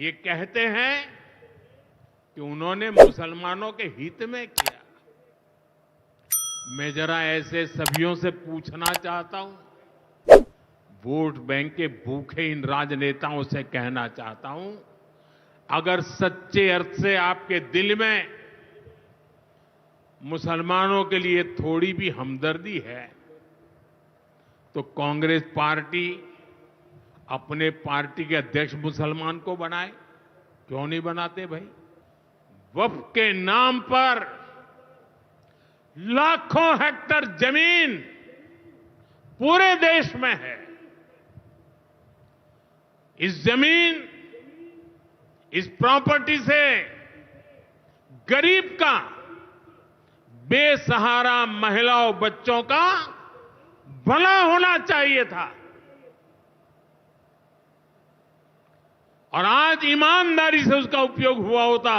ये कहते हैं कि उन्होंने मुसलमानों के हित में किया। मैं जरा ऐसे सभियों से पूछना चाहता हूं, वोट बैंक के भूखे इन राजनेताओं से कहना चाहता हूं, अगर सच्चे अर्थ से आपके दिल में मुसलमानों के लिए थोड़ी भी हमदर्दी है तो कांग्रेस पार्टी अपने पार्टी के अध्यक्ष मुसलमान को बनाए। क्यों नहीं बनाते भाई? वक्फ के नाम पर लाखों हेक्टेयर जमीन पूरे देश में है। इस जमीन, इस प्रॉपर्टी से गरीब का, बेसहारा महिलाओं बच्चों का भला होना चाहिए था। और आज ईमानदारी से उसका उपयोग हुआ होता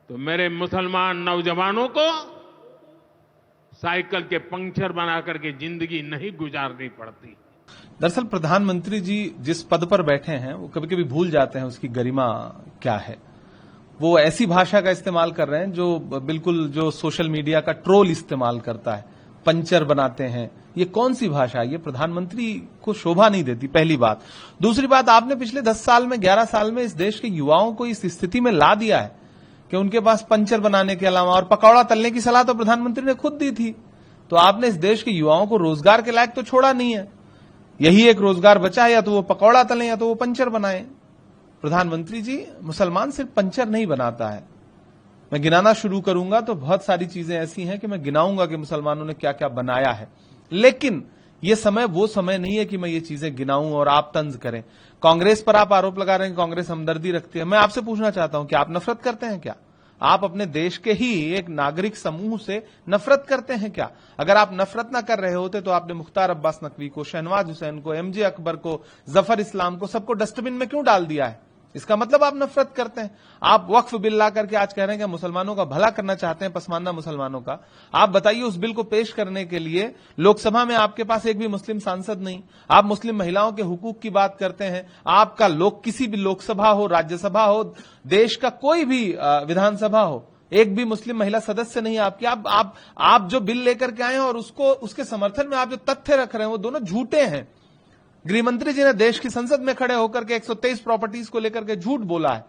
तो मेरे मुसलमान नौजवानों को साइकिल के पंक्चर बना करके जिंदगी नहीं गुजारनी पड़ती। दरअसल प्रधानमंत्री जी जिस पद पर बैठे हैं वो कभी कभी भूल जाते हैं उसकी गरिमा क्या है। वो ऐसी भाषा का इस्तेमाल कर रहे हैं जो बिल्कुल जो सोशल मीडिया का ट्रोल इस्तेमाल करता है, पंचर बनाते हैं। ये कौन सी भाषा है? ये प्रधानमंत्री को शोभा नहीं देती, पहली बात। दूसरी बात, आपने पिछले 10 साल में, 11 साल में इस देश के युवाओं को इस स्थिति में ला दिया है कि उनके पास पंचर बनाने के अलावा, और पकौड़ा तलने की सलाह तो प्रधानमंत्री ने खुद दी थी, तो आपने इस देश के युवाओं को रोजगार के लायक तो छोड़ा नहीं है। यही एक रोजगार बचा है, या तो वो पकौड़ा तलें या तो वो पंचर बनाए। प्रधानमंत्री जी, मुसलमान सिर्फ पंचर नहीं बनाता है। मैं गिनाना शुरू करूंगा तो बहुत सारी चीजें ऐसी हैं कि मैं गिनाऊंगा कि मुसलमानों ने क्या क्या बनाया है, लेकिन ये समय वो समय नहीं है कि मैं ये चीजें गिनाऊं और आप तंज करें। कांग्रेस पर आप आरोप लगा रहे हैं कि कांग्रेस हमदर्दी रखती है। मैं आपसे पूछना चाहता हूं कि आप नफरत करते हैं क्या? आप अपने देश के ही एक नागरिक समूह से नफरत करते हैं क्या? अगर आप नफरत ना कर रहे होते तो आपने मुख्तार अब्बास नकवी को, शहनवाज हुसैन को, एमजे अकबर को, जफर इस्लाम को, सबको डस्टबिन में क्यों डाल दिया है? इसका मतलब आप नफरत करते हैं। आप वक्फ बिल ला करके आज कह रहे हैं कि मुसलमानों का भला करना चाहते हैं, पसमानदा मुसलमानों का। आप बताइए, उस बिल को पेश करने के लिए लोकसभा में आपके पास एक भी मुस्लिम सांसद नहीं। आप मुस्लिम महिलाओं के हुकूक की बात करते हैं। आपका किसी भी लोकसभा हो, राज्यसभा हो, देश का कोई भी विधानसभा हो, एक भी मुस्लिम महिला सदस्य नहीं आपकी। आप जो बिल लेकर के आए हैं और उसके समर्थन में आप जो तथ्य रख रहे हैं वो दोनों झूठे हैं। गृहमंत्री जी ने देश की संसद में खड़े होकर के 123 प्रॉपर्टीज को लेकर के झूठ बोला है।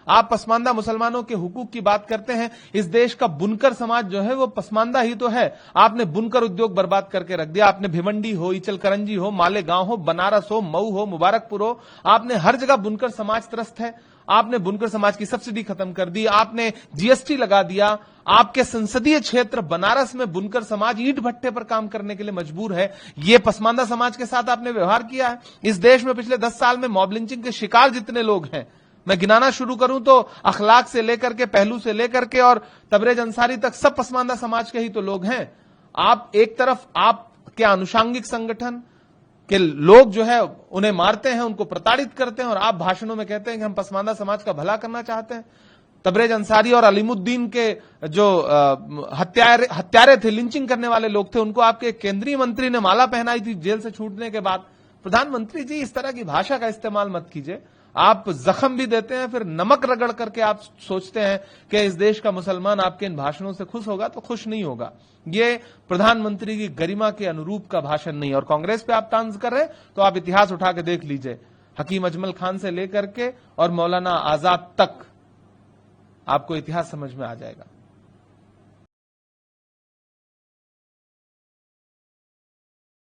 आप पसमानदा मुसलमानों के हुकूक की बात करते हैं। इस देश का बुनकर समाज जो है वो पसमानदा ही तो है। आपने बुनकर उद्योग बर्बाद करके रख दिया। आपने भिवंडी हो, इचलकरंजी हो, मालेगांव हो, बनारस हो, मऊ हो, मुबारकपुर हो, आपने हर जगह बुनकर समाज त्रस्त है। आपने बुनकर समाज की सब्सिडी खत्म कर दी। आपने जीएसटी लगा दिया। आपके संसदीय क्षेत्र बनारस में बुनकर समाज ईंट भट्टे पर काम करने के लिए मजबूर है। ये पसमानदा समाज के साथ आपने व्यवहार किया है। इस देश में पिछले 10 साल में मॉब लिंचिंग के शिकार जितने लोग हैं, मैं गिनाना शुरू करूं तो अखलाक से लेकर के, पहलू से लेकर के और तबरेज अंसारी तक सब पसमानदा समाज के ही तो लोग हैं। आप एक तरफ आपके आनुषांगिक संगठन के लोग जो है उन्हें मारते हैं, उनको प्रताड़ित करते हैं, और आप भाषणों में कहते हैं कि हम पसमानदा समाज का भला करना चाहते हैं। तबरेज अंसारी और अलीमुद्दीन के जो हत्यारे थे, लिंचिंग करने वाले लोग थे, उनको आपके केंद्रीय मंत्री ने माला पहनाई थी जेल से छूटने के बाद। प्रधानमंत्री जी, इस तरह की भाषा का इस्तेमाल मत कीजिए। आप जख्म भी देते हैं, फिर नमक रगड़ करके आप सोचते हैं कि इस देश का मुसलमान आपके इन भाषणों से खुश होगा, तो खुश नहीं होगा। ये प्रधानमंत्री की गरिमा के अनुरूप का भाषण नहीं। और कांग्रेस पे आप तांज कर रहे हैं तो आप इतिहास उठा के देख लीजिए। हकीम अजमल खान से लेकर के और मौलाना आजाद तक आपको इतिहास समझ में आ जाएगा।